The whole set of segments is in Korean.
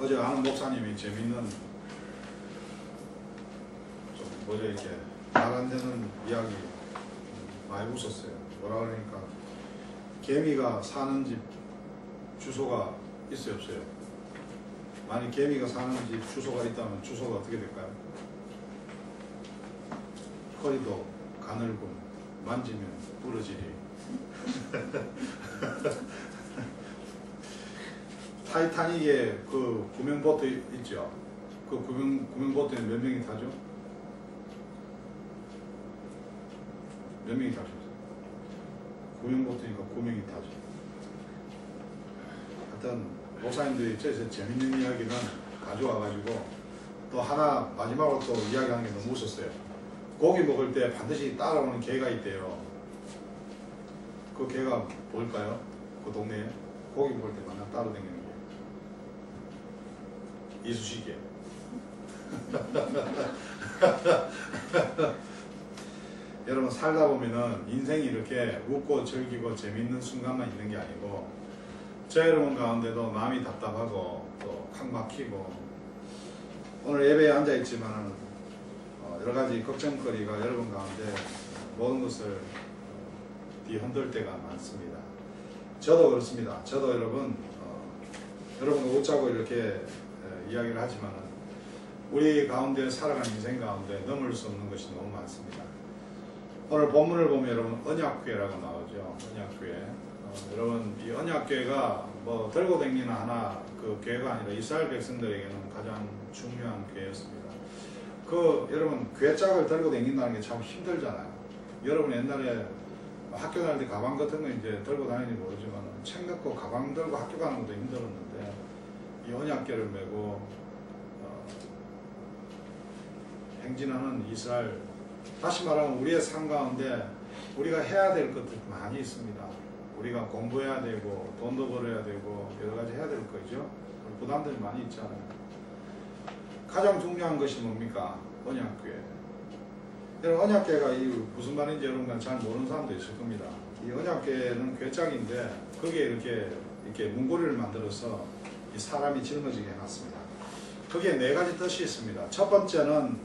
어제 아는 목사님이 재밌는 좀 뭐죠 이렇게 말 안 되는 이야기 많이 웃었어요. 뭐라 그러니까 개미가 사는 집 주소가 있어요 없어요? 만약 개미가 사는 집 주소가 있다면 주소가 어떻게 될까요? 허리도 가늘고 만지면 부러지리. 타이타닉에 그 구명보트 있죠. 그 구명보트에 몇 명이 타죠? 몇 명이 타죠? 구명보트니까 9명이 타죠. 하여튼 목사님들이 저에서 재밌는 이야기는 가져와가지고 또 하나 마지막으로 또 이야기하는 게 너무 웃었어요. 고기 먹을 때 반드시 따라오는 개가 있대요. 그 개가 뭘까요? 그 동네에 고기 먹을 때 만나 따라다니는 게 이쑤시개. 여러분 살다 보면은 인생이 이렇게 웃고 즐기고 재밌는 순간만 있는 게 아니고 저 여러분 가운데도 마음이 답답하고 또 칵 막히고 오늘 예배에 앉아 있지만은 여러 가지 걱정거리가 여러분 가운데 모든 것을 뒤흔들 때가 많습니다. 저도 그렇습니다. 저도 여러분 여러분과 웃자고 이렇게 이야기를 하지만은 우리 가운데 살아가는 인생 가운데 넘을 수 없는 것이 너무 많습니다. 오늘 본문을 보면 여러분 언약궤라고 나오죠. 언약궤. 여러분 이 언약궤가 뭐 들고 다니는 하나 그 궤가 아니라 이스라엘 백성들에게는 가장 중요한 궤였습니다. 그 여러분 궤짝을 들고 다닌다는 게 참 힘들잖아요. 여러분 옛날에 학교 다닐 때 가방 같은 거 이제 들고 다니는지 모르지만 책 넣고 가방 들고 학교 가는 것도 힘들었는데 이 언약궤를 메고 행진하는 이스라엘, 다시 말하면 우리의 삶 가운데 우리가 해야 될 것들이 많이 있습니다. 우리가 공부해야 되고 돈도 벌어야 되고 여러 가지 해야 될 거죠. 부담들이 많이 있잖아요. 가장 중요한 것이 뭡니까? 언약궤. 여러분 언약궤가 이 무슨 말인지 여러분과 잘 모르는 사람도 있을 겁니다. 이 언약궤는 궤짝인데 거기에 이렇게 문고리를 만들어서 이 사람이 짊어지게 해놨습니다. 거기에 네 가지 뜻이 있습니다. 첫 번째는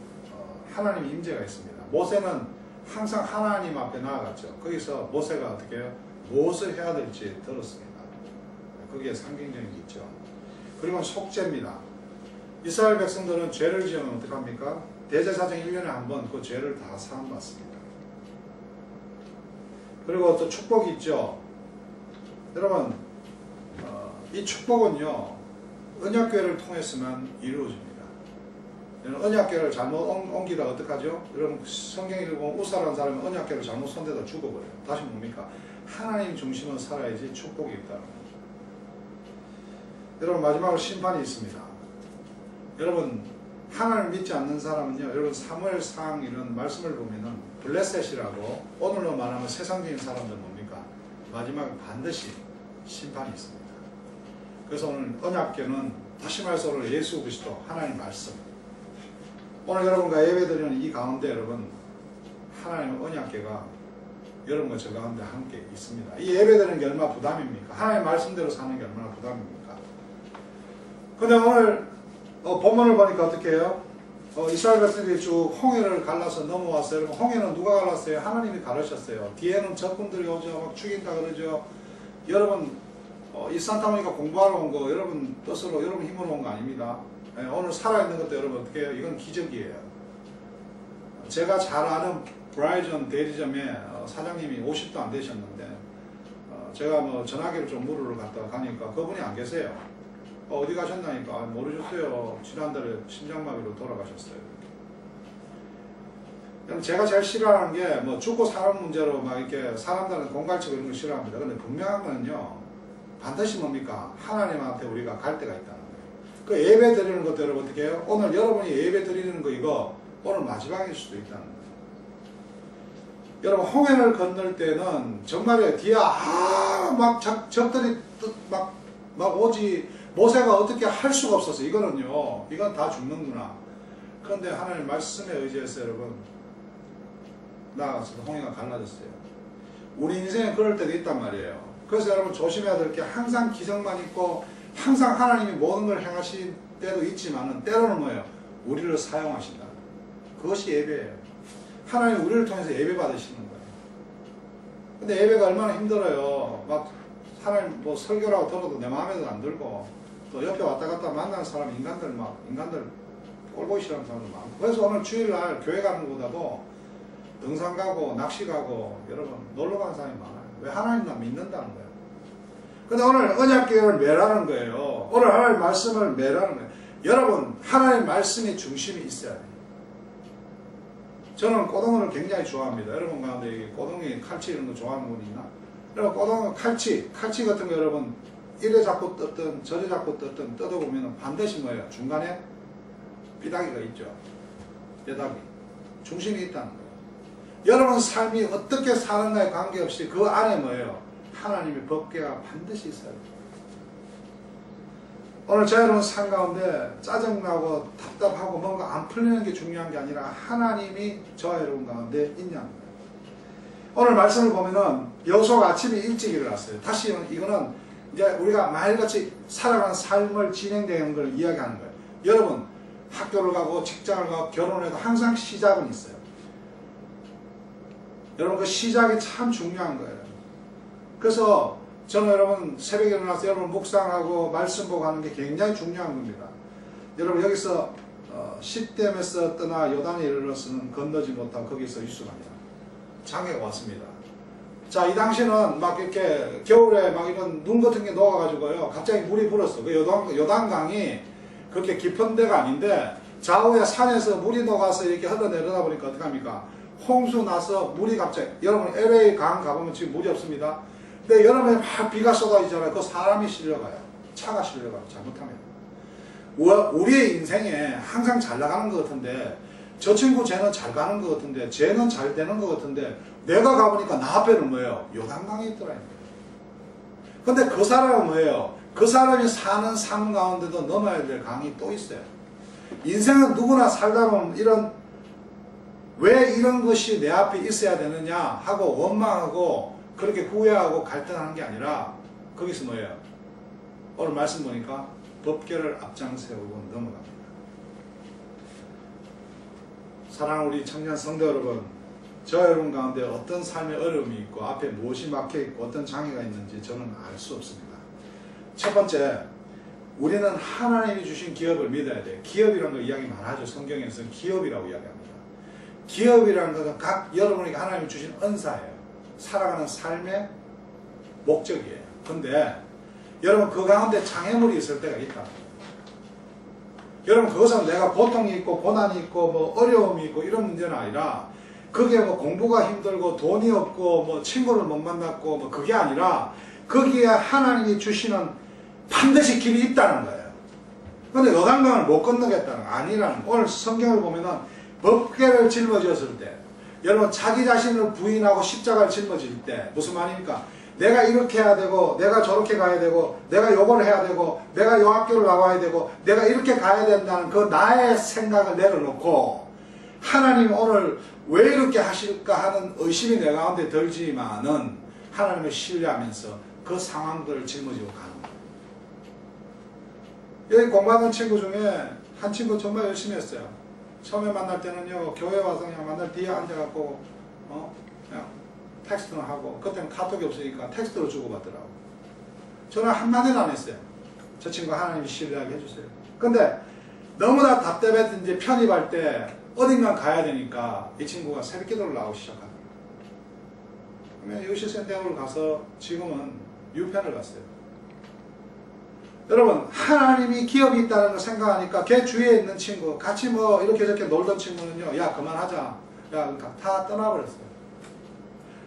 하나님의 임재가 있습니다. 모세는 항상 하나님 앞에 나아갔죠. 거기서 모세가 어떻게 해요? 무엇을 해야 될지 들었습니다. 거기에 상징적인 게 있죠. 그리고 속죄입니다. 이스라엘 백성들은 죄를 지으면 어떡합니까? 대제사장 1년에 한 번 그 죄를 다 사함받습니다. 그리고 또 축복이 있죠. 여러분 이 축복은요 언약궤를 통해서만 이루어집니다. 언약궤를 잘못 옮기다 어떡하죠? 여러분 성경에 보면 우사라는 사람이 언약궤를 잘못 손대다 죽어버려요. 다시 뭡니까? 하나님 중심으로 살아야지 축복이 있다는 거죠. 여러분 마지막으로 심판이 있습니다. 여러분 하나님을 믿지 않는 사람은요, 여러분 사무엘상 이런 말씀을 보면은 블레셋이라고 오늘로 말하면 세상적인 사람들 뭡니까? 마지막에 반드시 심판이 있습니다. 그래서 오늘 언약궤는 다시 말해서 오늘 예수 그리스도 하나님 말씀, 오늘 여러분과 예배드리는 이 가운데 여러분 하나님의 언약궤가 여러분과 저 가운데 함께 있습니다. 이 예배드리는 게 얼마나 부담입니까? 하나님의 말씀대로 사는 게 얼마나 부담입니까? 근데 오늘 본문을 보니까 어떻게 해요? 이스라엘 백성들이 쭉 홍해를 갈라서 넘어왔어요. 여러분 홍해는 누가 갈랐어요? 하나님이 가르셨어요. 뒤에는 적군들이 오죠. 막 죽인다 그러죠. 여러분 이 산타모니카 공부하러 온 거 여러분 뜻으로 여러분 힘으로 온 거 아닙니다. 오늘 살아있는 것도 여러분 어떻게 해요? 이건 기적이에요. 제가 잘 아는 브라이전 대리점에 사장님이 50도 안 되셨는데 제가 뭐 전화기를 좀 물으러 갔다가 가니까 그분이 안 계세요. 어디 가셨나니까 모르셨어요. 지난달에 심장마비로 돌아가셨어요. 제가 제일 싫어하는 게 뭐 죽고 사는 문제로 막 이렇게 사람들은 공갈치고 이런 거 싫어합니다. 근데 분명한 거는요 반드시 뭡니까? 하나님한테 우리가 갈 때가 있다는 거예요. 그 예배 드리는 것도 여러분 어떻게 해요? 오늘 여러분이 예배 드리는 거 이거 오늘 마지막일 수도 있다는 거예요. 여러분 홍해를 건널 때는 정말 뒤에 막 적들이 막 오지 모세가 어떻게 할 수가 없었어. 이거는요 이건 다 죽는구나. 그런데 하나님 말씀에 의지해서 여러분 나아가서 홍해가 갈라졌어요. 우리 인생에 그럴 때도 있단 말이에요. 그래서 여러분 조심해야 될 게 항상 기적만 있고 항상 하나님이 모든 걸 행하실 때도 있지만은 때로는 뭐예요? 우리를 사용하신다. 그것이 예배예요. 하나님 우리를 통해서 예배 받으시는 거예요. 근데 예배가 얼마나 힘들어요. 막 하나님 뭐 설교라고 들어도 내 마음에도 안 들고, 또 옆에 왔다 갔다 만나는 사람 인간들 꼴 보기 싫어하는 사람들 많고. 그래서 오늘 주일날 교회 가는 것보다도 등산 가고 낚시 가고 여러분 놀러 가는 사람이 많아요. 왜? 하나님만 믿는다는 거예요. 근데 오늘 언약궤를 매라는 거예요. 오늘 하나님 말씀을 매라는 거예요. 여러분 하나님 말씀의 중심이 있어야 돼요. 저는 꼬동어를 굉장히 좋아합니다. 여러분 가운데 꼬동이 칼치 이런 거 좋아하는 분이 있나? 여러분 꼬동어 칼치 같은 거 여러분 이래 잡고 떴든 저래 잡고 떴든 뜯어보면 반드시 뭐예요? 중간에 삐닥이가 있죠. 뼈다귀. 중심이 있다는 거예요. 여러분 삶이 어떻게 사는가에 관계없이 그 안에 뭐예요? 하나님의 법궤가 반드시 있어야 돼요. 오늘 저 여러분 삶 가운데 짜증나고 답답하고 뭔가 안 풀리는 게 중요한 게 아니라 하나님이 저 여러분 가운데 있냐는 거예요. 오늘 말씀을 보면은 여호수아가 아침에 일찍 일어났어요. 다시 이거는 이제 우리가 매일같이 살아가는 삶을 진행되는 걸 이야기하는 거예요. 여러분 학교를 가고 직장을 가고 결혼해도 항상 시작은 있어요. 여러분 그 시작이 참 중요한 거예요. 그래서 저는 여러분 새벽에 일어나서 여러분 묵상하고 말씀 보고 하는 게 굉장히 중요한 겁니다. 여러분 여기서 시댐에서 떠나 요단에 이르러서는 건너지 못하고 거기서 유숙합니다. 장애가 왔습니다. 자, 이 당시는 막 이렇게 겨울에 막 이런 눈 같은 게 녹아가지고요 갑자기 물이 불었어. 그 요단강이 그렇게 깊은 데가 아닌데 좌우에 산에서 물이 녹아서 이렇게 흘러내려다 보니까 어떡합니까? 홍수 나서 물이 갑자기, 여러분 LA 강 가보면 지금 물이 없습니다. 근데 여름에 막 비가 쏟아지잖아요. 그 사람이 실려가요. 차가 실려가요. 잘못하면. 우리의 인생에 항상 잘 나가는 것 같은데 저 친구 쟤는 잘 가는 것 같은데 쟤는 잘 되는 것 같은데 내가 가보니까 나 앞에는 뭐예요? 요단강이 있더라. 근데 그 사람은 뭐예요? 그 사람이 사는 삶 가운데도 넘어야 될 강이 또 있어요. 인생은 누구나 살다 보면 왜 이런 것이 내 앞에 있어야 되느냐 하고 원망하고 그렇게 후회하고 갈등하는 게 아니라 거기서 뭐예요? 오늘 말씀 보니까 법궤를 앞장세우고 넘어갑니다. 사랑하는 우리 청년 성도 여러분, 저 여러분 가운데 어떤 삶의 어려움이 있고 앞에 무엇이 막혀있고 어떤 장애가 있는지 저는 알 수 없습니다. 첫 번째, 우리는 하나님이 주신 기업을 믿어야 돼요. 기업이라는 거 이야기 많아죠. 성경에서는 기업이라고 이야기합니다. 기업이라는 것은 각 여러분에게 하나님이 주신 은사예요. 살아가는 삶의 목적이에요. 근데 여러분 그 가운데 장애물이 있을 때가 있다. 여러분 그것은 내가 고통이 있고 고난이 있고 뭐 어려움이 있고 이런 문제는 아니라 그게 뭐 공부가 힘들고 돈이 없고 뭐 친구를 못 만났고 뭐 그게 아니라 거기에 하나님이 주시는 반드시 길이 있다는 거예요. 근데 요단강을 못 건너겠다는 거 아니라는 거. 오늘 성경을 보면은 법궤를 짊어졌을 때 여러분 자기 자신을 부인하고 십자가를 짊어질 때 무슨 말입니까? 내가 이렇게 해야 되고 내가 저렇게 가야 되고 내가 요걸 해야 되고 내가 요 학교를 나와야 되고 내가 이렇게 가야 된다는 그 나의 생각을 내려놓고 하나님 오늘 왜 이렇게 하실까 하는 의심이 내 가운데 들지만은 하나님을 신뢰하면서 그 상황들을 짊어지고 가는 거예요. 여기 공부하는 친구 중에 한 친구 정말 열심히 했어요. 처음에 만날 때는요 교회 와서 그냥 만날 뒤에 앉아갖고 그냥 텍스트는 하고 그때는 카톡이 없으니까 텍스트로 주고받더라고. 저는 한마디도 안 했어요. 저 친구 하나님이 신뢰하게 해주세요. 근데 너무나 답답했든지 편입할 때 어딘가 가야 되니까 이 친구가 새벽기도를 나오기 시작하더라고요. 그러면 유시센터를 가서 지금은 유편을 갔어요. 여러분 하나님이 기업이 있다는 걸 생각하니까 걔 주위에 있는 친구 같이 뭐 이렇게 저렇게 놀던 친구는요 야 그만하자 야 그러니까 다 떠나버렸어요.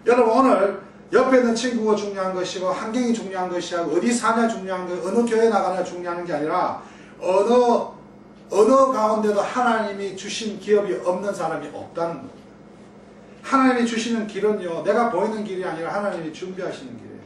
여러분 오늘 옆에 있는 친구가 중요한 것이고 환경이 중요한 것이고 어디 사냐 중요한 거 어느 교회 나가냐 중요한 게 아니라 어느 가운데도 하나님이 주신 기업이 없는 사람이 없다는 거예요. 하나님이 주시는 길은요 내가 보이는 길이 아니라 하나님이 준비하시는 길이에요.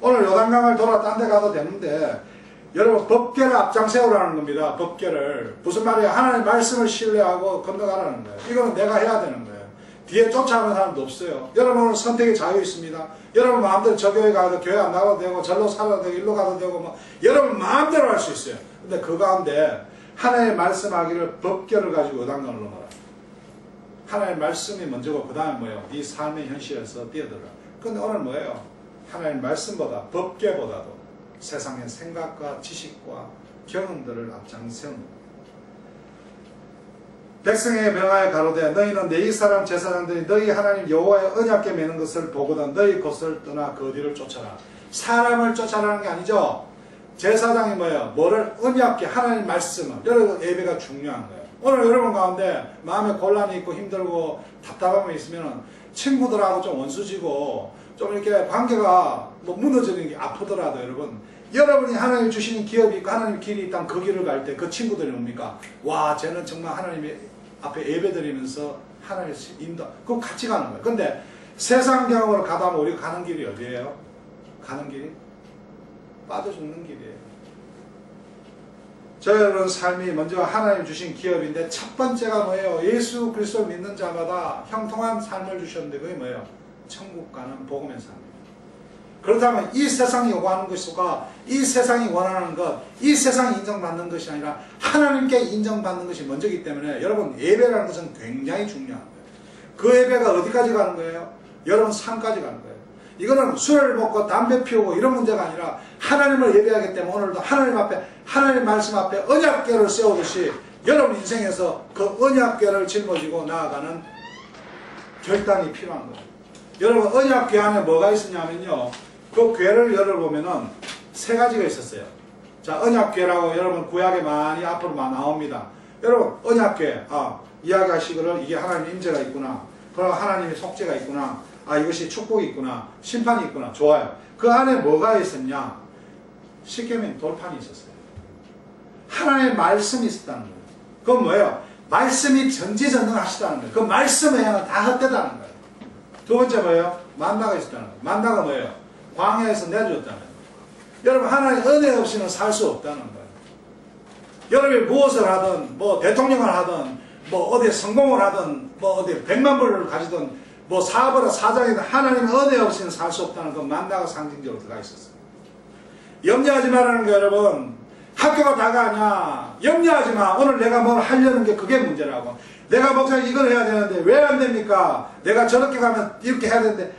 오늘 요단강을 돌아 딴 데 가도 되는데 여러분 법궤를 앞장세우라는 겁니다. 법궤를 무슨 말이에요? 하나님 말씀을 신뢰하고 건너가라는 거예요. 이거는 내가 해야 되는 거예요. 뒤에 쫓아가는 사람도 없어요. 여러분은 선택의 자유 있습니다. 여러분 마음대로 저 교회 가도 교회 안 나가도 되고 절로 살아도 되고 일로 가도 되고 뭐 여러분 마음대로 할 수 있어요. 근데 그 가운데 하나님의 말씀하기를 법궤를 가지고 어당강을 넘어라. 하나님의 말씀이 먼저고 그 다음에 뭐예요? 네 삶의 현실에서 뛰어들어라. 근데 오늘 뭐예요? 하나님의 말씀보다 법궤보다도 세상의 생각과 지식과 경험들을 앞장세우는 거예요. 백성에게 명하여 가로되 너희는 내 이스라엘 제사장들이 너희 하나님 여호와의 언약궤 매는 것을 보거든 너희 곳을 떠나 그 뒤를 쫓아라. 사람을 쫓아라는 게 아니죠. 제사장이 뭐예요? 뭐를 언약궤 하나님 말씀을. 여러분 예배가 중요한 거예요. 오늘 여러분 가운데 마음에 곤란이 있고 힘들고 답답함이 있으면 친구들하고 좀 원수지고 좀 이렇게 관계가 뭐 무너지는 게 아프더라도 여러분이 하나님 주시는 기업이 있고 하나님 길이 있다면 그 길을 갈 때 그 친구들이 뭡니까? 와 쟤는 정말 하나님의 앞에 예배 드리면서 하나님의 인도 그거 같이 가는 거예요. 근데 세상 경험으로 가다 보면 우리가 가는 길이 어디예요? 가는 길이 빠져 죽는 길이에요. 저희는 삶이 먼저 하나님 주신 기업인데 첫 번째가 뭐예요? 예수 그리스도를 믿는 자마다 형통한 삶을 주셨는데 그게 뭐예요? 천국 가는 복음의 삶이에요. 그렇다면 이 세상이 요구하는 것과 이 세상이 원하는 것, 이 세상이 인정받는 것이 아니라 하나님께 인정받는 것이 먼저이기 때문에 여러분 예배라는 것은 굉장히 중요한 거예요. 그 예배가 어디까지 가는 거예요? 여러분 삶까지 가는 거예요. 이거는 술을 먹고 담배 피우고 이런 문제가 아니라 하나님을 예배하기 때문에 오늘도 하나님 앞에 하나님 말씀 앞에 언약궤를 세우듯이 여러분 인생에서 그 언약궤를 짊어지고 나아가는 결단이 필요한 거예요. 여러분 언약궤 안에 뭐가 있었냐면요. 그 궤를 열어보면은 세 가지가 있었어요. 자, 언약궤라고 여러분 구약에 많이 앞으로 나옵니다. 여러분 언약궤 이야기하시기를 이게 하나님의 임재가 있구나. 그럼 하나님의 속죄가 있구나. 이것이 축복이 있구나. 심판이 있구나. 좋아요. 그 안에 뭐가 있었냐? 쉽게 말하면 돌판이 있었어요. 하나님의 말씀이 있었다는 거예요. 그건 뭐예요? 말씀이 전지전능하시다는 거예요. 그 말씀에 다 헛되다는 거예요. 두 번째 뭐예요? 만나가 있었다는 거예요. 만나가 뭐예요? 광야에서 내주었다는 거예요. 여러분 하나님 은혜 없이는 살 수 없다는 거예요. 여러분이 무엇을 하든 뭐 대통령을 하든 뭐 어디 성공을 하든 뭐 어디 100만 불을 가지든 뭐 사업이나 사장이든 하나님의 은혜 없이는 살 수 없다는 그 만나가 상징적으로 들어가 있었어요. 염려하지 말라는 게 여러분 학교가 다가 아니야. 염려하지 마. 오늘 내가 뭘 하려는 게 그게 문제라고. 내가 목사님 이걸 해야 되는데 왜 안 됩니까? 내가 저렇게 가면 이렇게 해야 되는데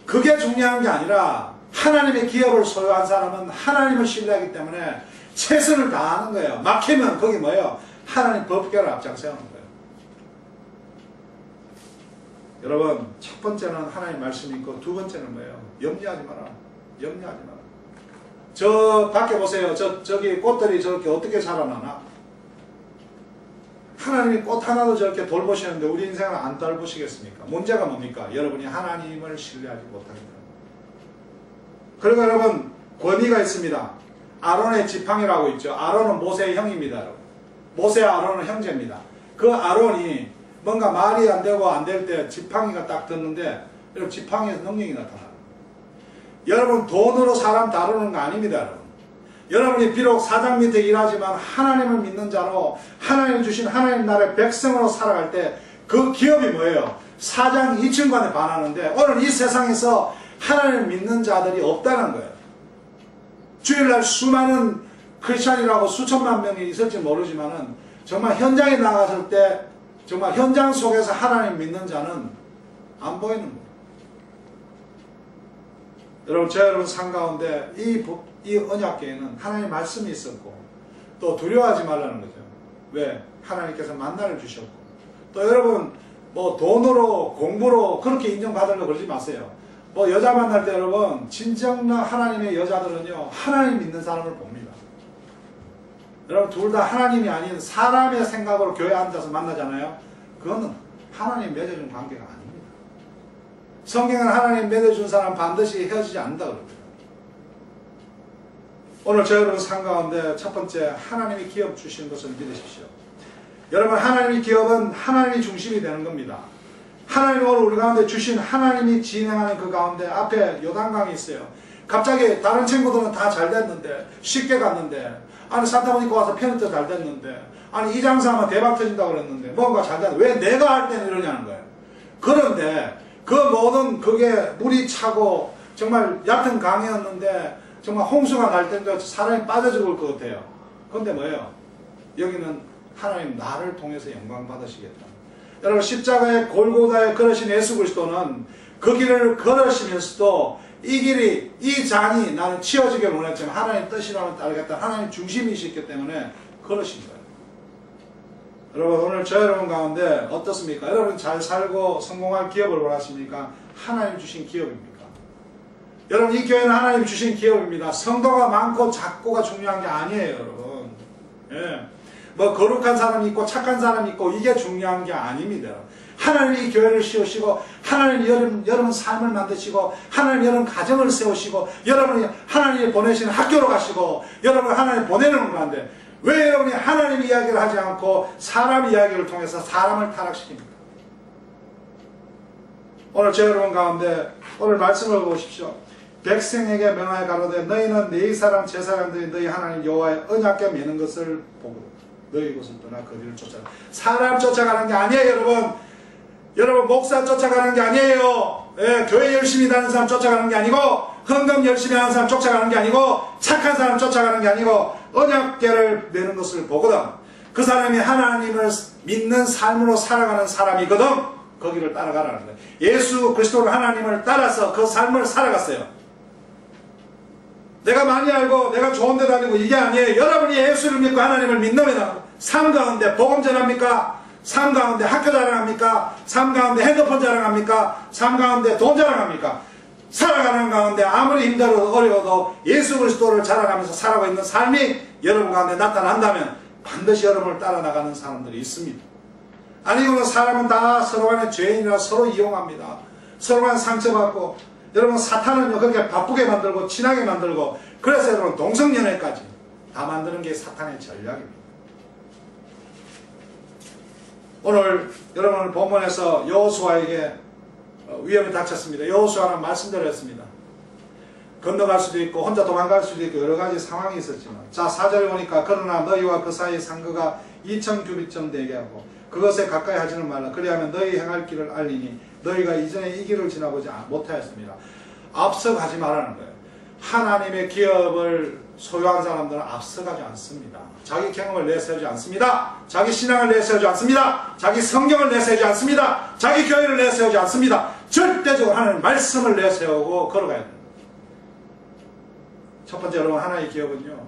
그게 중요한 게 아니라 하나님의 기업을 소유한 사람은 하나님을 신뢰하기 때문에 최선을 다하는 거예요. 막히면 그게 뭐예요? 하나님 법궤를 앞장세우는 거예요. 여러분 첫 번째는 하나님 말씀이 있고 두 번째는 뭐예요? 염려하지 마라. 염려하지 마라. 저 밖에 보세요. 저기 꽃들이 저렇게 어떻게 자라나나? 하나님이 꽃 하나도 저렇게 돌보시는데 우리 인생을 안 돌보시겠습니까? 문제가 뭡니까? 여러분이 하나님을 신뢰하지 못하기 때문에. 그리고 여러분 권위가 있습니다. 아론의 지팡이라고 있죠. 아론은 모세의 형입니다. 여러분. 모세와 아론은 형제입니다. 그 아론이 뭔가 말이 안 되고 안 될 때 지팡이가 딱 떴는데 여러분 지팡이에서 능력이 나타나요. 여러분 돈으로 사람 다루는 거 아닙니다. 여러분. 여러분이 비록 사장 밑에 일하지만 하나님을 믿는 자로 하나님 주신 하나님 나라의 백성으로 살아갈 때 그 기업이 뭐예요? 사장 2층간에 반하는데 오늘 이 세상에서 하나님을 믿는 자들이 없다는 거예요. 주일날 수많은 크리스찬이라고 수천만 명이 있을지 모르지만은 정말 현장에 나갔을 때 정말 현장 속에서 하나님 믿는 자는 안 보이는 거예요. 여러분 저 여러분 삶 가운데 이 언약궤에는 하나님의 말씀이 있었고 또 두려워하지 말라는 거죠. 왜? 하나님께서 만나를 주셨고 또 여러분 뭐 돈으로 공부로 그렇게 인정받으려고 그러지 마세요. 뭐 여자 만날 때 여러분 진정한 하나님의 여자들은요 하나님 믿는 사람을 봅니다. 여러분 둘 다 하나님이 아닌 사람의 생각으로 교회에 앉아서 만나잖아요. 그거는 하나님 맺어준 관계가 아닙니다. 성경은 하나님 맺어준 사람 반드시 헤어지지 않는다 그럽니다. 오늘 저 여러분 삶 가운데 첫 번째 하나님이 기업 주시는 것을 믿으십시오. 여러분 하나님의 기업은 하나님이 중심이 되는 겁니다. 하나님 오늘 우리 가운데 주신 하나님이 진행하는 그 가운데 앞에 요단강이 있어요. 갑자기 다른 친구들은 다 잘 됐는데 쉽게 갔는데 아니 산타모니카 와서 편집도 잘 됐는데 아니 이 장사하면 대박 터진다고 그랬는데 뭔가 잘 됐는데 왜 내가 할 때는 이러냐는 거예요. 그런데 그 모든 그게 물이 차고 정말 얕은 강이었는데 정말 홍수가 날 때도 사람이 빠져 죽을 것 같아요. 그런데 뭐예요? 여기는 하나님 나를 통해서 영광 받으시겠다. 여러분 십자가의 골고다에 걸으신 예수 그리스도는 그 길을 걸으시면서도 이 길이 이 잔이 나는 치워지길 원했지만 하나님 뜻이라면 따르겠다. 하나님 중심이시기 때문에 걸으신 거예요. 여러분 오늘 저 여러분 가운데 어떻습니까? 여러분 잘 살고 성공할 기업을 원하십니까? 하나님 주신 기업입니까? 여러분 이 교회는 하나님 주신 기업입니다. 성도가 많고 작고가 중요한 게 아니에요. 여러분 예. 뭐 거룩한 사람이 있고 착한 사람이 있고 이게 중요한 게 아닙니다. 하나님이 이 교회를 씌우시고 하나님이 여러분 삶을 만드시고 하나님이 여러분 가정을 세우시고 여러분이 하나님이 보내시는 학교로 가시고 여러분 하나님이 보내는 건데 왜 여러분이 하나님 이야기를 하지 않고 사람 이야기를 통해서 사람을 타락시킵니까? 오늘 저 여러분 가운데 오늘 말씀을 보십시오. 백성에게 명하여 가로되 너희는 네 사람 제 사람들이 너희 하나님 여호와의 언약궤 매는 것을 보고 너희 곳을 떠나 거리를 쫓아가. 사람 쫓아가는 게 아니에요. 여러분 목사 쫓아가는 게 아니에요. 예, 교회 열심히 다니는 사람 쫓아가는 게 아니고 헌금 열심히 하는 사람 쫓아가는 게 아니고 착한 사람 쫓아가는 게 아니고 언약궤를 매는 것을 보거든. 그 사람이 하나님을 믿는 삶으로 살아가는 사람이거든. 거기를 따라가라는 거예요. 예수 그리스도를 하나님을 따라서 그 삶을 살아갔어요. 내가 많이 알고 내가 좋은 데 다니고 이게 아니에요. 여러분이 예수를 믿고 하나님을 믿는 삶 가운데 복음 전합니까? 삶 가운데 학교 자랑합니까? 삶 가운데 핸드폰 자랑합니까? 삶 가운데 돈 자랑합니까? 살아가는 가운데 아무리 힘들어도 어려워도 예수 그리스도를 자랑하면서 살아가고 있는 삶이 여러분 가운데 나타난다면 반드시 여러분을 따라 나가는 사람들이 있습니다. 아니고는 사람은 다 서로 간에 죄인이라 서로 이용합니다. 서로 간에 상처받고 여러분 사탄은요 그렇게 바쁘게 만들고 친하게 만들고 그래서 여러분 동성연애까지 다 만드는 게 사탄의 전략입니다. 오늘 여러분 본문에서 여호수아에게 위험이 닥쳤습니다. 여호수아는 말씀드렸습니다. 건너갈 수도 있고 혼자 도망갈 수도 있고 여러 가지 상황이 있었지만 자 4절 보니까 그러나 너희와 그 사이 상거가 2000규빗쯤 되게 하고 그것에 가까이 하지는 말라. 그리하면 너희 행할 길을 알리니 너희가 이전에 이 길을 지나보지 못하였습니다. 앞서가지 말라는 거예요. 하나님의 기업을 소유한 사람들은 앞서가지 않습니다. 자기 경험을 내세우지 않습니다. 자기 신앙을 내세우지 않습니다. 자기 성경을 내세우지 않습니다. 자기 교회를 내세우지 않습니다. 절대적으로 하나님의 말씀을 내세우고 걸어가야 됩니다. 첫 번째 여러분 하나님의 기업은요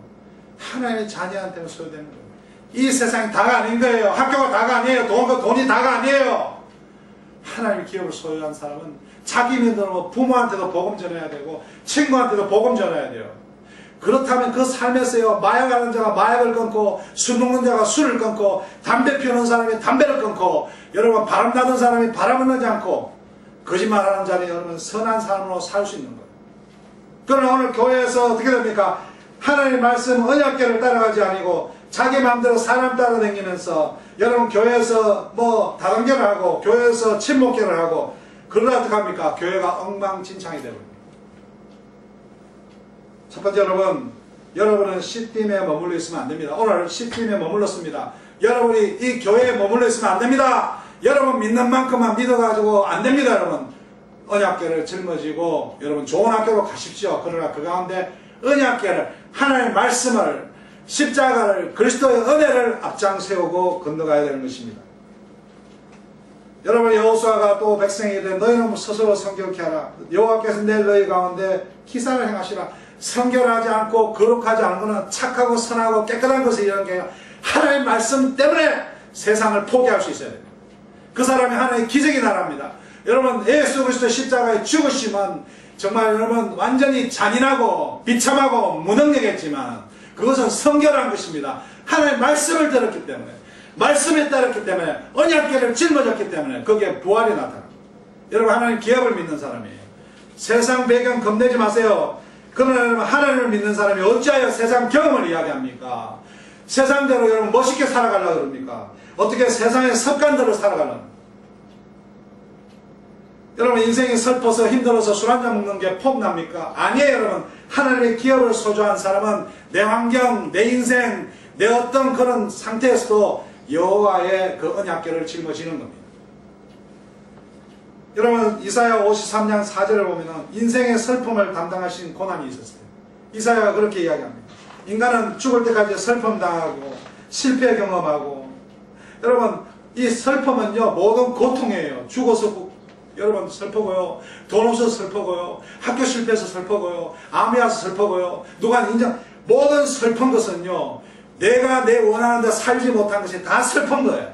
하나님의 자녀한테는 소유되는 거예요. 이 세상이 다가 아닌 거예요. 학교가 다가 아니에요. 돈이 다가 아니에요. 하나님의 기업을 소유한 사람은 자기 믿음으로 부모한테도 복음 전해야 되고 친구한테도 복음 전해야 돼요. 그렇다면 그 삶에서요 마약하는 자가 마약을 끊고 술 먹는 자가 술을 끊고 담배 피우는 사람이 담배를 끊고 여러분 바람 나는 사람이 바람을 나지 않고 거짓말하는 자는 여러분 선한 삶으로 살 수 있는 거예요. 그러나 오늘 교회에서 어떻게 됩니까? 하나님의 말씀 언약궤를 따라가지 아니고 자기 마음대로 사람 따라다니면서 여러분 교회에서 뭐 다단계를 하고 교회에서 친목회를 하고 그러다 어떻게 합니까? 교회가 엉망진창이 되버립니다. 첫 번째 여러분은 시딤에 머물러 있으면 안 됩니다. 오늘 시딤에 머물렀습니다. 여러분이 이 교회에 머물러 있으면 안 됩니다. 여러분 믿는 만큼만 믿어가지고 안 됩니다. 여러분 언약궤를 짊어지고 여러분 좋은 학교로 가십시오. 그러나 그 가운데 언약궤를 하나님의 말씀을 십자가를 그리스도의 은혜를 앞장 세우고 건너가야 되는 것입니다. 여러분 여호수아가 또 백성에게 너희는 스스로 성결케 하라. 여호와께서 내일 너희 가운데 기사를 행하시라. 성결하지 않고 거룩하지 않고는 착하고 선하고 깨끗한 것을 이루는 게 하나님의 말씀 때문에 세상을 포기할 수 있어야 됩니다. 그 사람이 하나님의 기적이 나랍니다. 여러분 예수 그리스도 십자가에 죽으심은 정말 여러분 완전히 잔인하고 비참하고 무능력했지만 그것은 성결한 것입니다. 하나님의 말씀을 들었기 때문에 말씀에 따랐기 때문에 언약궤를 짊어졌기 때문에 거기에 부활이 나타납니다. 여러분 하나님 기업을 믿는 사람이에요. 세상 배경 겁내지 마세요. 그러나 여러분 하나님을 믿는 사람이 어찌하여 세상 경험을 이야기합니까? 세상대로 여러분 멋있게 살아가려고 그럽니까? 어떻게 세상의 습관대로 살아가려고? 여러분 인생이 슬퍼서 힘들어서 술 한잔 먹는 게 폼납니까? 아니에요. 여러분 하나님의 기업을 소유한 사람은 내 환경, 내 인생, 내 어떤 그런 상태에서도 여호와의 그 언약궤를 짊어지는 겁니다. 여러분 이사야 53장 4절을 보면 인생의 슬픔을 담당하신 고난이 있었어요. 이사야가 그렇게 이야기합니다. 인간은 죽을 때까지 슬픔 당하고 실패 경험하고, 여러분 이 슬픔은요 모든 고통이에요. 죽어서 여러분 슬프고요, 돈 없어서 슬프고요, 학교 실패해서 슬프고요, 암이 와서 슬프고요, 누가 인정, 모든 슬픈 것은요 내가 내 원하는 데 살지 못한 것이 다 슬픈 거예요.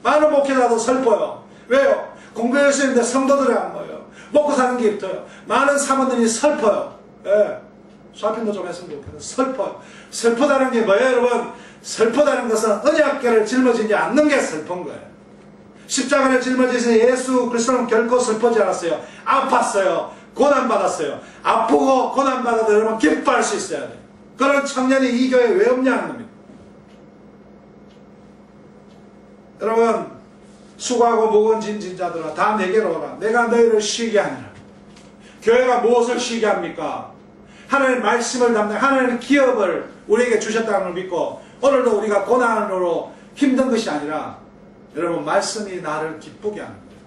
많은 목회자도 슬퍼요. 왜요? 공부 열심히 했는데 성도들이 안 모여요. 먹고 사는 게 없어요. 많은 사모님이 슬퍼요. 예. 쇼핑도 좀 했으면 좋겠어요. 슬퍼요. 슬프다는 게 뭐예요, 여러분? 슬프다는 것은 언약궤를 짊어지지 않는 게 슬픈 거예요. 십자가를 짊어지신 예수 그리스도는 결코 슬프지 않았어요. 아팠어요. 고난받았어요. 아프고 고난받아도 여러분 기뻐할 수 있어야 돼요. 그런 청년이 이 교회에 왜 없냐는 겁니다. 여러분 수고하고 무거운 짐 진 자들아 다 내게로 오라. 내가 너희를 쉬게 하니라. 교회가 무엇을 쉬게 합니까? 하나님의 말씀을 담당, 하나님의 기업을 우리에게 주셨다는 걸 믿고, 오늘도 우리가 고난으로 힘든 것이 아니라 여러분 말씀이 나를 기쁘게 하는 거예요.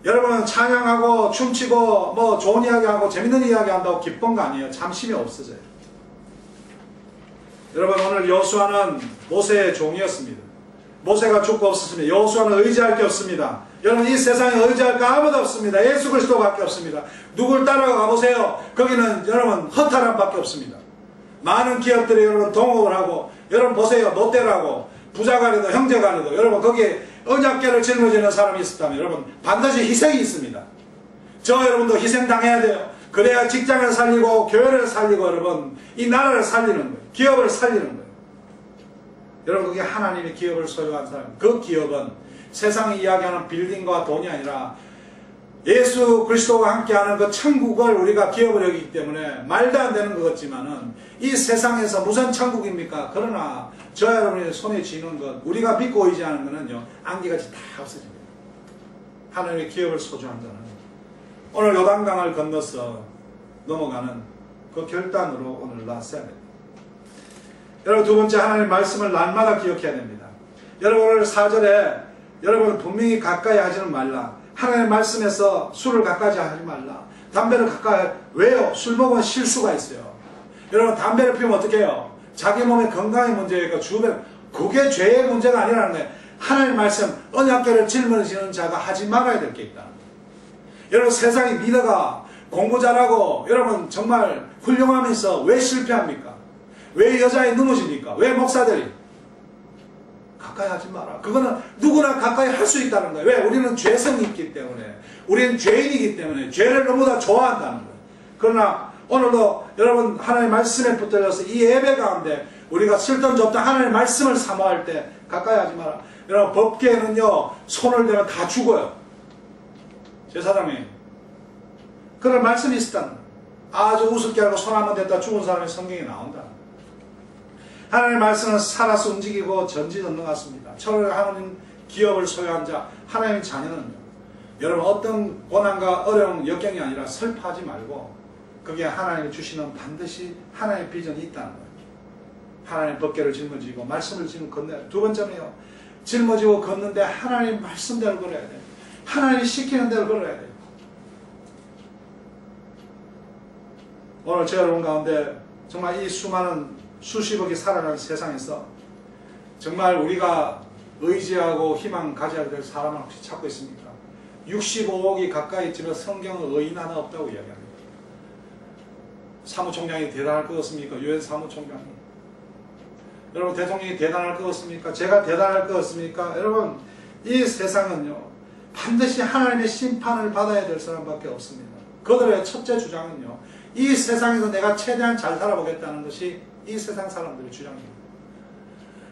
여러분은 찬양하고 춤추고 뭐 좋은 이야기하고 재밌는 이야기 한다고 기쁜 거 아니에요. 잠심이 없어져요. 여러분 오늘 여호수아는 모세의 종이었습니다. 모세가 죽고 없었습니다. 여호수아는 의지할 게 없습니다. 여러분 이 세상에 의지할 거 아무도 없습니다. 예수 그리스도밖에 없습니다. 누굴 따라가 보세요. 거기는 여러분 허탈함밖에 없습니다. 많은 기업들이 여러분 동업을 하고, 여러분 보세요. 롯데라고 부자간에도 형제간에도 여러분 거기에 언약궤를 짊어지는 사람이 있었다면 여러분 반드시 희생이 있습니다. 저 여러분도 희생당해야 돼요. 그래야 직장을 살리고 교회를 살리고 여러분 이 나라를 살리는 거예요. 기업을 살리는 거예요. 여러분 그게 하나님의 기업을 소유한 사람, 그 기업은 세상이 이야기하는 빌딩과 돈이 아니라 예수 그리스도와 함께하는 그 천국을 우리가 기업을 여기기 때문에 말도 안 되는 것 같지만은 이 세상에서 무슨 천국입니까? 그러나 저 여러분의 손에 쥐는 것, 우리가 믿고 의지하는 것은요 안개같이 다 없어집니다. 하나님의 기업을 소유한 자는 오늘 요단강을 건너서 넘어가는 그 결단으로 오늘 나서야 됩니다. 여러분 두 번째, 하나님의 말씀을 날마다 기억해야 됩니다. 여러분 오늘 4절에 여러분 분명히 가까이 하지는 말라. 하나님의 말씀에서 술을 가까이 하지 말라. 담배를 가까이, 왜요? 술 먹으면 실수가 있어요. 여러분 담배를 피우면 어떻게 해요? 자기 몸의 건강의 문제니까 주변, 그게 죄의 문제가 아니라는 거예요. 하나님의 말씀, 언약궤를 짊어지는 자가 하지 말아야 될 게 있다. 여러분 세상이 믿어가 공부 잘하고 여러분 정말 훌륭하면서 왜 실패합니까? 왜 여자에 넘어집니까? 왜 목사들이? 가까이 하지 마라. 그거는 누구나 가까이 할 수 있다는 거예요. 왜? 우리는 죄성이 있기 때문에, 우리는 죄인이기 때문에 죄를 너무나 좋아한다는 거예요. 그러나 오늘도 여러분 하나님의 말씀에 붙들려서 이 예배 가운데 우리가 쓸던 좁다 하나님의 말씀을 사모할 때 가까이 하지 마라. 여러분 법계에는요 손을 대면 다 죽어요. 제사장님 그런 말씀이 있었다는 거예요. 아주 우습게 알고 손 한번 댔다 죽은 사람이 성경에 나온다. 하나님의 말씀은 살아서 움직이고 전지전능하십니다. 철을 하는 기업을 소유한 자, 하나님의 자녀는요. 여러분 어떤 고난과 어려운 역경이 아니라 슬퍼하지 말고 그게 하나님이 주시는 반드시 하나님의 비전이 있다는 거예요. 하나님의 법궤를 짊어지고 말씀을 지금 건너야 돼요. 두 번째는요. 짊어지고 걷는데 하나님의 말씀대로 걸어야 돼요. 하나님이 시키는 대로 걸어야 돼요. 오늘 저 여러분 가운데 정말 이 수많은 수십억이 살아가는 세상에서 정말 우리가 의지하고 희망 가져야 될 사람을 혹시 찾고 있습니까? 65억이 가까이 있지만 성경은 의인 하나 없다고 이야기합니다. 사무총장이 대단할 것 같습니까? 유엔 사무총장이. 여러분 대통령이 대단할 것 같습니까? 제가 대단할 것 같습니까? 여러분 이 세상은요 반드시 하나님의 심판을 받아야 될 사람밖에 없습니다. 그들의 첫째 주장은요 이 세상에서 내가 최대한 잘 살아보겠다는 것이 이 세상 사람들의 주장입니다.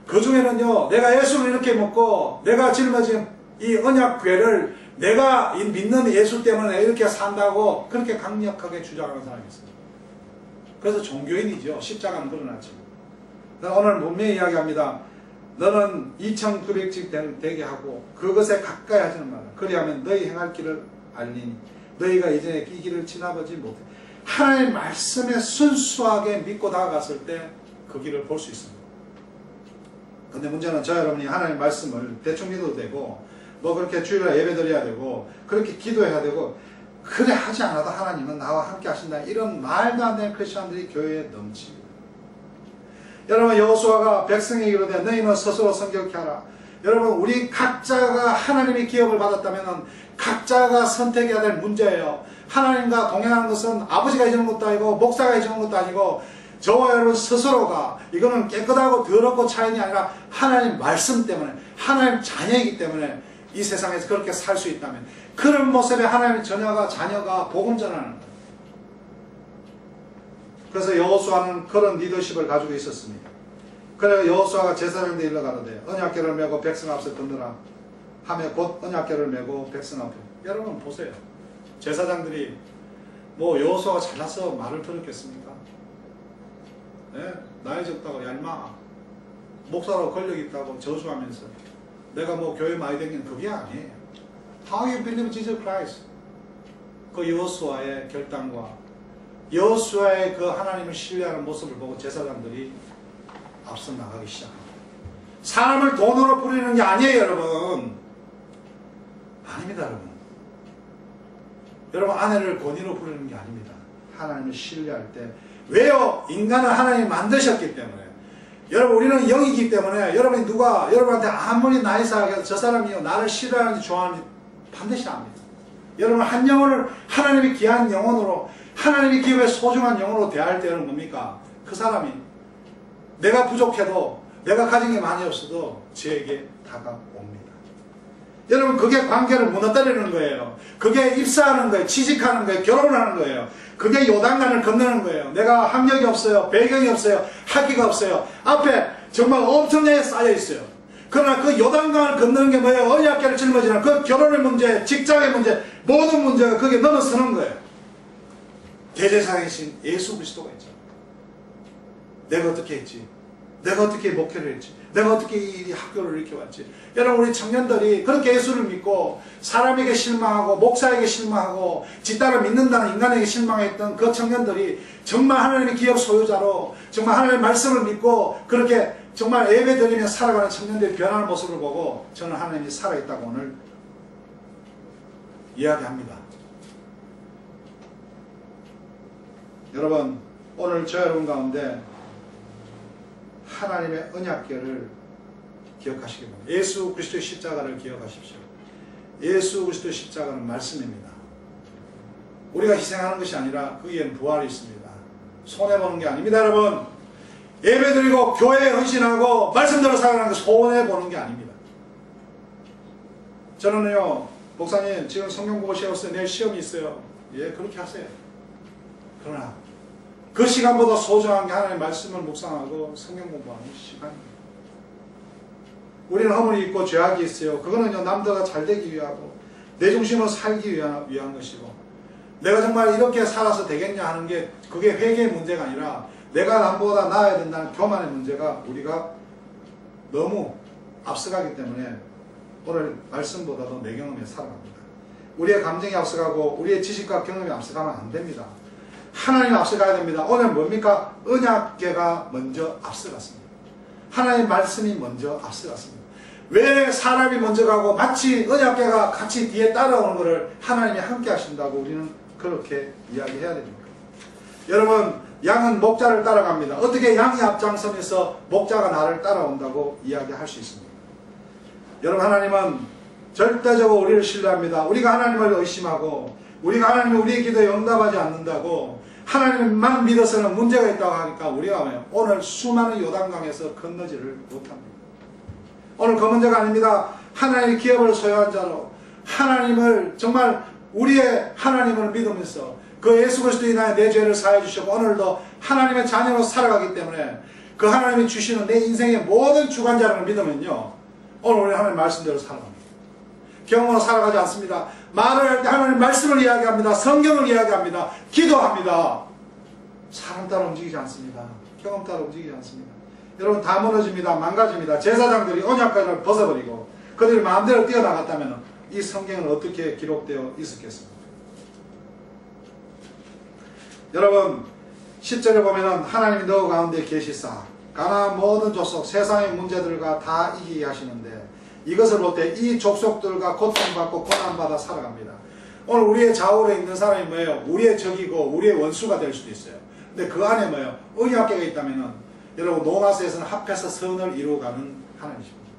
그 중에는요 내가 예수를 이렇게 먹고 내가 짊어진 이 언약궤를 내가 믿는 예수 때문에 이렇게 산다고 그렇게 강력하게 주장하는 사람이 있습니다. 그래서 종교인이죠. 십자가는 드러났죠. 오늘 분명히 이야기합니다. 너는 2900집 되게 하고 그것에 가까이 하지는 마라. 그리하면 너희 행할 길을 알리니 너희가 이전에 이 길을 지나보지 못해. 하나님의 말씀에 순수하게 믿고 다가갔을 때 그 길을 볼 수 있습니다. 근데 문제는 저 여러분이 하나님의 말씀을 대충 믿어도 되고 뭐 그렇게 주일날 예배 드려야 되고 그렇게 기도해야 되고 그래 하지 않아도 하나님은 나와 함께 하신다. 이런 말도 안 되는 크리스천들이 교회에 넘칩니다. 여러분 여호수아가 백성에게 이르되 너희는 스스로 성결케 하라. 여러분 우리 각자가 하나님의 기업을 받았다면 각자가 선택해야 될 문제예요. 하나님과 동행하는 것은 아버지가 해주는 것도 아니고 목사가 해주는 것도 아니고 저와 여러분 스스로가 이거는 깨끗하고 더럽고 차이이 아니라 하나님 말씀 때문에 하나님 자녀이기 때문에 이 세상에서 그렇게 살 수 있다면 그런 모습에 하나님의 자녀가 복음 전하는 거예요. 그래서 여호수아는 그런 리더십을 가지고 있었습니다. 그래서 여호수아가 제사장들 일러 가로되 언약궤를 메고 백성 앞서 걷느라 하며 곧 언약궤를 메고 백성 앞에. 여러분 보세요. 제사장들이 뭐 여호수아가 잘나서 말을 들었겠습니까? 네? 나이 적다고 얄마 목사로 권력 있다고 저주하면서 내가 뭐 교회 많이 다니는 그게 아니에요. How you believe Jesus Christ? 그 여호수아의 결단과 여호수아의 그 하나님을 신뢰하는 모습을 보고 제사장들이 앞서 나가기 시작합니다. 사람을 돈으로 부리는 게 아니에요, 여러분. 아닙니다, 여러분. 여러분 아내를 권위로 부리는 게 아닙니다. 하나님을 신뢰할 때 왜요? 인간은 하나님이 만드셨기 때문에. 여러분 우리는 영이기 때문에 여러분이 누가 여러분한테 아무리 나이스하게 해도 저 사람이 나를 싫어하는지 좋아하는지 반드시 압니다. 여러분 한 영혼을 하나님이 귀한 영혼으로 하나님이 기업에 소중한 영혼으로 대할 때는 뭡니까? 그 사람이 내가 부족해도 내가 가진 게 많이 없어도 저에게 다가옵니다. 여러분 그게 관계를 무너뜨리는 거예요. 그게 입사하는 거예요. 취직하는 거예요. 결혼하는 거예요. 그게 요단강을 건너는 거예요. 내가 학력이 없어요. 배경이 없어요. 학위가 없어요. 앞에 정말 엄청나게 쌓여 있어요. 그러나 그 요단강을 건너는 게 뭐예요? 언약궤를 짊어지는 그 결혼의 문제, 직장의 문제, 모든 문제가 거기에 넘어서는 거예요. 대제사장이신 예수 그리스도가 있죠. 내가 어떻게 했지? 내가 어떻게 목회를 했지? 내가 어떻게 이 학교를 이렇게 왔지? 여러분 우리 청년들이 그렇게 예수를 믿고 사람에게 실망하고 목사에게 실망하고 집단을 믿는다는 인간에게 실망했던 그 청년들이 정말 하나님의 기업 소유자로 정말 하나님의 말씀을 믿고 그렇게 정말 예배드리며 살아가는 청년들이 변하는 모습을 보고 저는 하나님이 살아있다고 오늘 이야기합니다. 여러분 오늘 저 여러분 가운데 하나님의 언약궤를 기억하시기 바랍니다. 예수 그리스도의 십자가를 기억하십시오. 예수 그리스도의 십자가는 말씀입니다. 우리가 희생하는 것이 아니라 거기에는 부활이 있습니다. 손해보는 게 아닙니다. 여러분 예배드리고 교회에 헌신하고 말씀대로 살아가는 거 손해보는 게 아닙니다. 저는요 목사님 지금 성경 보고 시험했어요. 내일 시험이 있어요. 예 그렇게 하세요. 그러나 그 시간보다 소중한 게 하나님의 말씀을 묵상하고 성경 공부하는 시간입니다. 우리는 허물이 있고 죄악이 있어요. 그거는요 남들과 잘 되기 위하고 내 중심으로 살기 위한 것이고 내가 정말 이렇게 살아서 되겠냐 하는 게 그게 회개의 문제가 아니라 내가 남보다 나아야 된다는 교만의 문제가 우리가 너무 앞서가기 때문에 오늘 말씀보다도 내 경험에 살아갑니다. 우리의 감정이 앞서가고 우리의 지식과 경험이 앞서가면 안 됩니다. 하나님 앞서가야 됩니다. 오늘 뭡니까? 언약궤가 먼저 앞서갔습니다. 하나님의 말씀이 먼저 앞서갔습니다. 왜 사람이 먼저 가고 마치 언약궤가 같이 뒤에 따라오는 것을 하나님이 함께 하신다고 우리는 그렇게 이야기해야 됩니까? 여러분 양은 목자를 따라갑니다. 어떻게 양이 앞장서면서 목자가 나를 따라온다고 이야기할 수 있습니다. 여러분 하나님은 절대적으로 우리를 신뢰합니다. 우리가 하나님을 의심하고 우리가 하나님이 우리의 기도에 응답하지 않는다고 하나님만 믿어서는 문제가 있다고 하니까 우리가 오늘 수많은 요단강에서 건너지를 못합니다. 오늘 그 문제가 아닙니다. 하나님의 기업을 소유한 자로 하나님을 정말 우리의 하나님을 믿으면서 그 예수 그리스도 인하여 내 죄를 사해 주시고 오늘도 하나님의 자녀로 살아가기 때문에 그 하나님이 주시는 내 인생의 모든 주관자를 믿으면요 오늘 우리 하나님 말씀대로 살아갑니다. 경험으로 살아가지 않습니다. 말을 할 때 하나님 말씀을 이야기합니다. 성경을 이야기합니다. 기도합니다. 사람 따라 움직이지 않습니다. 경험 따라 움직이지 않습니다. 여러분 다 무너집니다. 망가집니다. 제사장들이 언약궤를 벗어버리고 그들이 마음대로 뛰어나갔다면 이 성경은 어떻게 기록되어 있었겠습니까? 여러분 10절에 보면 하나님이 너 가운데 계시사 가나안 모든 족속 세상의 문제들과 다 이기게 하시는데 이것을 볼 때 이 족속들과 고통받고 고난받아 살아갑니다. 오늘 우리의 좌우에 있는 사람이 뭐예요? 우리의 적이고 우리의 원수가 될 수도 있어요. 근데 그 안에 뭐예요? 언약궤가 있다면은 여러분 노마스에서는 합해서 선을 이루어가는 하나님이십니다.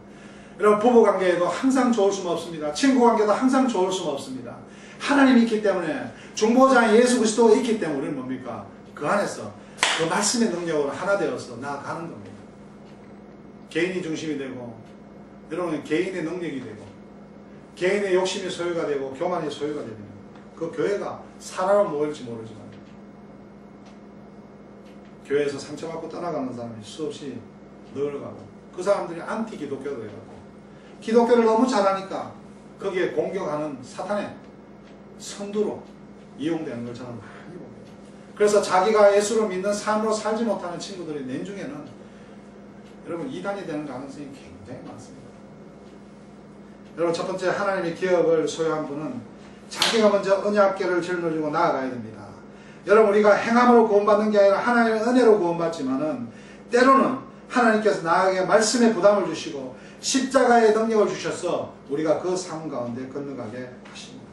여러분 부부관계에도 항상 좋을 수는 없습니다. 친구관계도 항상 좋을 수는 없습니다. 하나님이 있기 때문에 중보자인 예수 그리스도가 있기 때문에 우리는 뭡니까? 그 안에서 그 말씀의 능력으로 하나 되어서 나아가는 겁니다. 개인이 중심이 되고 여러분 개인의 능력이 되고 개인의 욕심이 소유가 되고 교만이 소유가 되면 그 교회가 사람을 모일지 모르지만 교회에서 상처받고 떠나가는 사람이 수없이 늘어가고 그 사람들이 안티 기독교도 해갖고 기독교를 너무 잘하니까 거기에 공격하는 사탄의 선두로 이용되는 걸 저는 많이 봅니다. 그래서 자기가 예수를 믿는 삶으로 살지 못하는 친구들이 내 중에는 여러분 이단이 되는 가능성이 굉장히 많습니다. 여러분 첫 번째 하나님의 기업을 소유한 분은 자기가 먼저 언약궤를 짊어지고 나아가야 됩니다. 여러분 우리가 행함으로 구원받는 게 아니라 하나님의 은혜로 구원받지만은 때로는 하나님께서 나에게 말씀의 부담을 주시고 십자가의 능력을 주셔서 우리가 그 삶 가운데 건너가게 하십니다.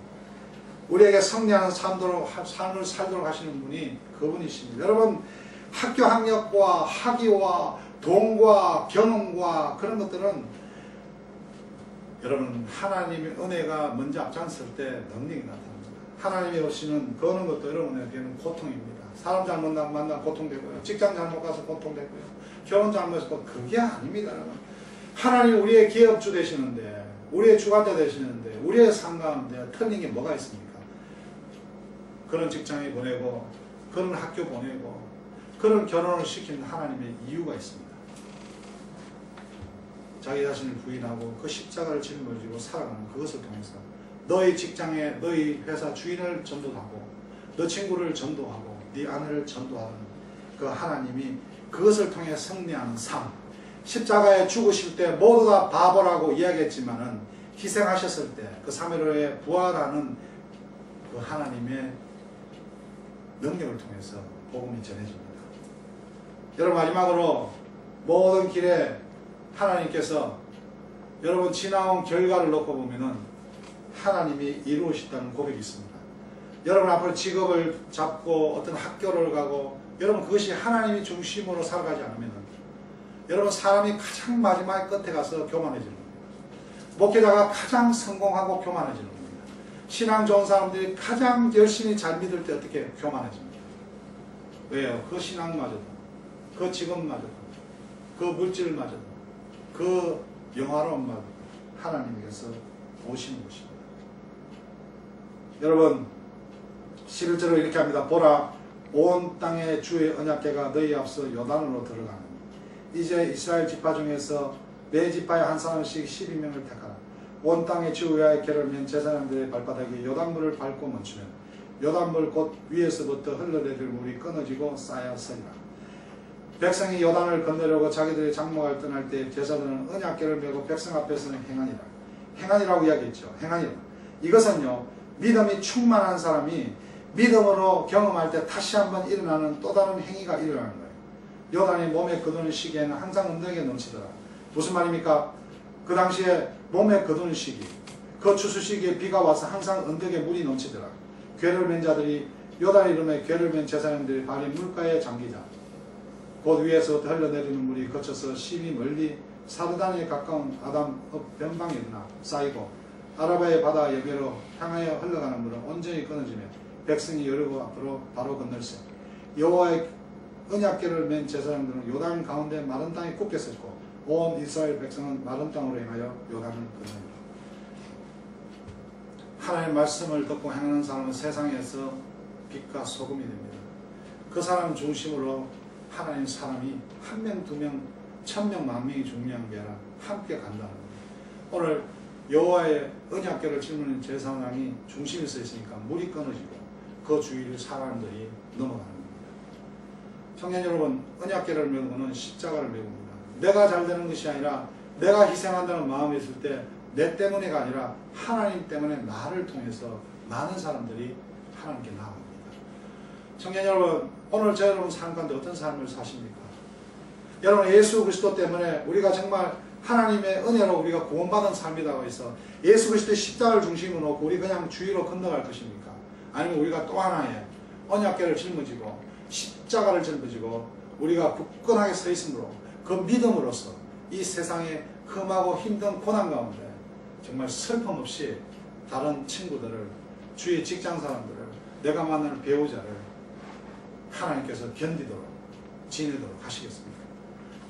우리에게 승리하는 삶을 살도록 하시는 분이 그분이십니다. 여러분 학교 학력과 학위와 돈과 경험과 그런 것들은 여러분 하나님의 은혜가 먼저 앞장설 때 능력이 나타납니다. 하나님이 오시는 그런 것도 여러분에게는 고통입니다. 사람 잘못 만나 고통되고요. 직장 잘못 가서 고통되고요. 결혼 잘못해서 그게 아닙니다. 여러분. 하나님 우리의 기업주 되시는데 우리의 주관자 되시는데 우리의 삶 가운데 틀린 게 뭐가 있습니까? 그런 직장에 보내고 그런 학교 보내고 그런 결혼을 시키는 하나님의 이유가 있습니다. 자기 자신을 부인하고 그 십자가를 짊어지고 살아가는 그것을 통해서 너희 직장에 너희 회사 주인을 전도하고 너 친구를 전도하고 네 아내를 전도하는 그 하나님이 그것을 통해 승리하는 삶. 십자가에 죽으실 때 모두 다 바보라고 이야기했지만은 희생하셨을 때 그 3일 후에 부활하는 그 하나님의 능력을 통해서 복음이 전해집니다. 여러분 마지막으로 모든 길에 하나님께서 여러분 지나온 결과를 놓고 보면은 하나님이 이루으셨다는 고백이 있습니다. 여러분 앞으로 직업을 잡고 어떤 학교를 가고 여러분 그것이 하나님이 중심으로 살아가지 않으면 여러분 사람이 가장 마지막 끝에 가서 교만해지는 겁니다. 목회자가 가장 성공하고 교만해지는 겁니다. 신앙 좋은 사람들이 가장 열심히 잘 믿을 때 어떻게 교만해집니다. 왜요? 그 신앙마저도 그 직업마저도 그 물질마저도 그 영화로움마저도 하나님께서 보시는 것입니다. 여러분 11절을 이렇게 합니다. 보라 온 땅의 주의 언약궤가 너희 앞서 요단으로 들어가는 이제 이스라엘 지파 중에서 매 지파에 한 사람씩 12명을 택하라. 온 땅의 주의 궤를 맨 제사장들의 발바닥이 요단물을 밟고 멈추면 요단물 곧 위에서부터 흘러내릴 물이 끊어지고 쌓여서리라. 백성이 요단을 건너려고 자기들의 장막을 떠날 때 제사장은 언약궤를 메고 백성 앞에서는 행하니라. 행하니라고 이야기했죠. 행하니라. 이것은요 믿음이 충만한 사람이 믿음으로 경험할 때 다시 한번 일어나는 또 다른 행위가 일어나는 거예요. 요단이 몸에 거두는 시기에는 항상 언덕에 넘치더라. 무슨 말입니까? 그 당시에 몸에 거두는 시기, 그 추수 시기에 비가 와서 항상 언덕에 물이 넘치더라. 궤를 맨 자들이 요단 이름의 궤를 맨 제사장들이 발이 물가에 잠기자 곧 위에서 흘러내리는 물이 거쳐서 심히 멀리 사르단에 가까운 아담 변방에 이르나 쌓이고 아라바의 바다 여배로 향하여 흘러가는 물은 온전히 끊어지며 백성이 여르고 앞으로 바로 건널세. 여호와의 언약궤를 맨 제사장들은 요단 가운데 마른 땅에 굳게 섰고 온 이스라엘 백성은 마른 땅으로 행하여 요단을 건너니라. 하나님의 말씀을 듣고 행하는 사람은 세상에서 빛과 소금이 됩니다. 그 사람 중심으로 하나님 사람이 한 명, 두 명, 1000명, 10,000명이 중요한 게 아니라 함께 간다는 겁니다. 오늘 여호와의 언약궤를 짊어지는 제사장이 중심에 서 있으니까 물이 끊어지고 그 주위를 사람들이 넘어가는 겁니다. 청년 여러분, 언약궤를 메고는 십자가를 메고입니다. 내가 잘 되는 것이 아니라 내가 희생한다는 마음이 있을 때 내 때문에가 아니라 하나님 때문에 나를 통해서 많은 사람들이 하나님께 나아갑니다. 청년 여러분, 오늘 저 여러분 삶 가운데 어떤 삶을 사십니까? 여러분 예수 그리스도 때문에 우리가 정말 하나님의 은혜로 우리가 구원받은 삶이라고 해서 예수 그리스도의 십자가를 중심으로 놓고 우리 그냥 주위로 건너갈 것입니까? 아니면 우리가 또 하나의 언약궤를 짊어지고 십자가를 짊어지고 우리가 굳건하게 서 있으므로 그 믿음으로써 이 세상의 험하고 힘든 고난 가운데 정말 슬픔 없이 다른 친구들을, 주위의 직장 사람들을, 내가 만나는 배우자를 하나님께서 견디도록 지내도록 하시겠습니다.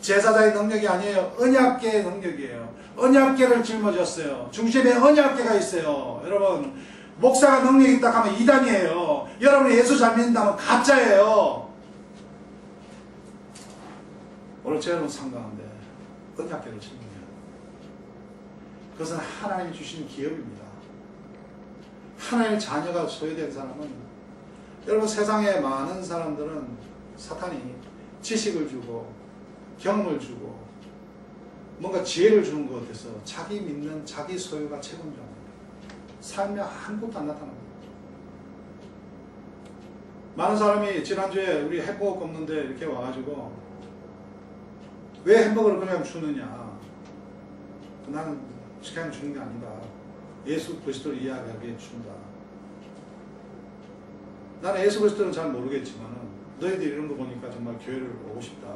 제사장의 능력이 아니에요. 언약궤의 능력이에요. 언약궤를 짊어졌어요. 중심에 언약궤가 있어요. 여러분, 목사가 능력이 있다 하면 이단이에요. 여러분이 예수 잘 믿는다면 가짜예요. 오늘 제 여러분 삶 가운데 언약궤를 짊어져요. 그것은 하나님이 주신 기업입니다. 하나님의 자녀가 소유된 사람은, 여러분 세상에 많은 사람들은 사탄이 지식을 주고 경험을 주고 뭔가 지혜를 주는 것 같아서 자기 믿는 자기 소유가 최고인 줄 압니다. 삶에 아무것도 안 나타납니다. 많은 사람이 지난주에 우리 햄버거 굽는데 이렇게 와가지고 왜 햄버거를 그냥 주느냐, 나는 그냥 주는 게 아니다, 예수 그리스도를 이야기하기에 준다. 나는 예수 그리스도는 잘 모르겠지만 너희들이 이런 거 보니까 정말 교회를 오고 싶다.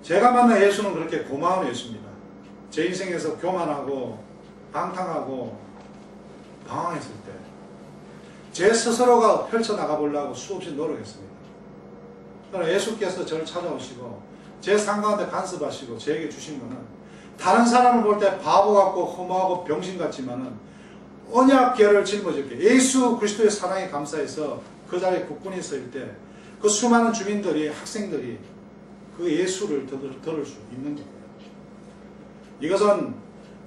제가 만난 예수는 그렇게 고마운 예수입니다. 제 인생에서 교만하고 방탕하고 방황했을 때 제 스스로가 펼쳐나가 보려고 수없이 노력했습니다. 그러나 예수께서 저를 찾아오시고 제 삶 가운데 간섭하시고 저에게 주신 것은 다른 사람을 볼 때 바보 같고 허무하고 병신 같지만은 언약궤를 짊어졌게 예수 그리스도의 사랑에 감사해서 그 자리에 굳건히 서 있을 때 그 수많은 주민들이, 학생들이 그 예수를 들을 수 있는 겁니다. 이것은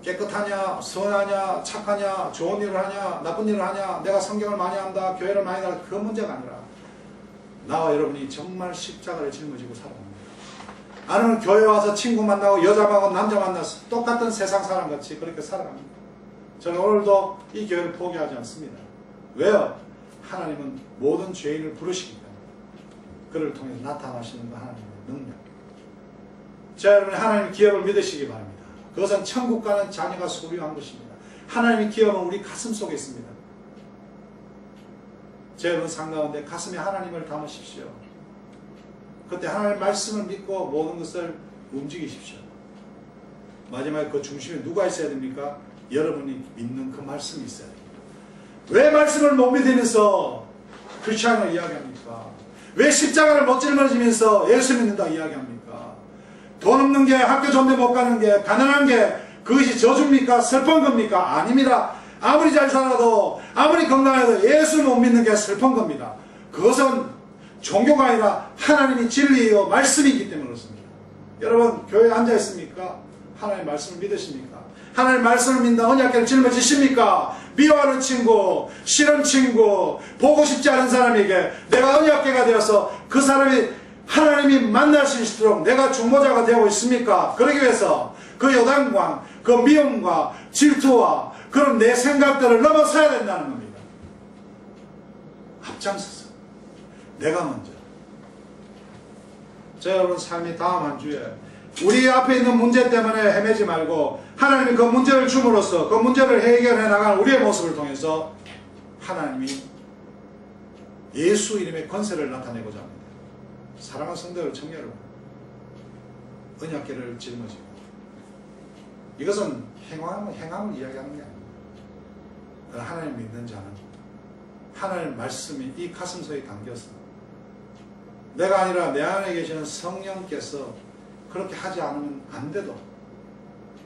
깨끗하냐, 선하냐, 착하냐, 좋은 일을 하냐, 나쁜 일을 하냐, 내가 성경을 많이 한다, 교회를 많이 한다, 그 문제가 아니라 나와 여러분이 정말 십자가를 짊어지고 살아갑니다. 아니면 교회 와서 친구 만나고 여자 만나고 남자 만나서 똑같은 세상 사람같이 그렇게 살아갑니다. 저는 오늘도 이 교회를 포기하지 않습니다. 왜요? 하나님은 모든 죄인을 부르시기 때문에 그를 통해 나타나시는 거 하나님의 능력. 자, 여러분, 하나님의 기업을 믿으시기 바랍니다. 그것은 천국 가는 자녀가 소유한 것입니다. 하나님의 기업은 우리 가슴 속에 있습니다. 제 여러분 삶 가운데 가슴에 하나님을 담으십시오. 그때 하나님의 말씀을 믿고 모든 것을 움직이십시오. 마지막에 그 중심에 누가 있어야 됩니까? 여러분이 믿는 그 말씀이 있어야 됩니다. 왜 말씀을 못 믿으면서 크리스천을 이야기합니까? 왜 십자가를 못 짊어지면서 예수 믿는다 이야기합니까? 돈 없는 게, 학교 좋은데 못 가는 게, 가난한 게 그것이 저주입니까? 슬픈 겁니까? 아닙니다. 아무리 잘 살아도, 아무리 건강해도 예수 못 믿는 게 슬픈 겁니다. 그것은 종교가 아니라 하나님이 진리요 말씀이기 때문에 그렇습니다. 여러분, 교회에 앉아 있습니까? 하나님의 말씀을 믿으십니까? 하나님의 말씀을 믿는 언약궤를 짊어지십니까? 미워하는 친구, 싫은 친구, 보고 싶지 않은 사람에게 내가 언약궤가 되어서 그 사람이 하나님이 만날 수 있도록 내가 중보자가 되고 있습니까? 그러기 위해서 그 요단과 그 미움과 질투와 그런 내 생각들을 넘어서야 된다는 겁니다. 앞장서서 내가 먼저. 자, 여러분, 삶이 다음 한 주에 우리 앞에 있는 문제 때문에 헤매지 말고 하나님이 그 문제를 줌으로써 그 문제를 해결해 나가는 우리의 모습을 통해서 하나님이 예수 이름의 권세를 나타내고자 합니다. 사랑하는 성도들, 청년 여러분, 언약궤를 짊어지고, 이것은 행함을 이야기하는 게 아닙니다. 하나님 믿는 자는 하나님 말씀이 이 가슴속에 담겨서 내가 아니라 내 안에 계시는 성령께서 그렇게 하지 않으면 안 돼도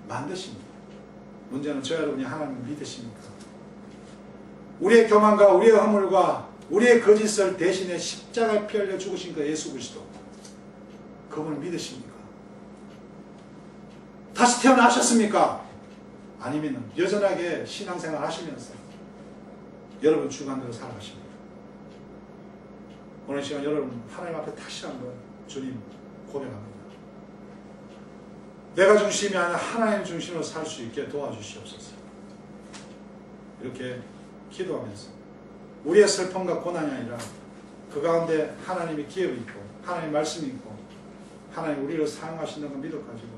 만드십니다. 문제는 저 여러분이 하나님을 믿으십니까? 우리의 교만과 우리의 허물과 우리의 거짓을 대신에 십자가에 피 흘려 죽으신 그 예수 그리스도, 그분을 믿으십니까? 다시 태어나셨습니까? 아니면 여전하게 신앙생활 하시면서 여러분 주관대로 살아가십니까? 오늘 시간 여러분 하나님 앞에 다시 한번 주님 고백합니다. 내가 중심이 아니라 하나님 중심으로 살 수 있게 도와주시옵소서. 이렇게 기도하면서 우리의 슬픔과 고난이 아니라 그 가운데 하나님의 기업이 있고 하나님의 말씀이 있고 하나님 우리를 사용하신다는 걸 믿어가지고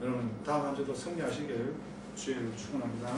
여러분 다음 한 주도 승리하시길 주의를 축원합니다.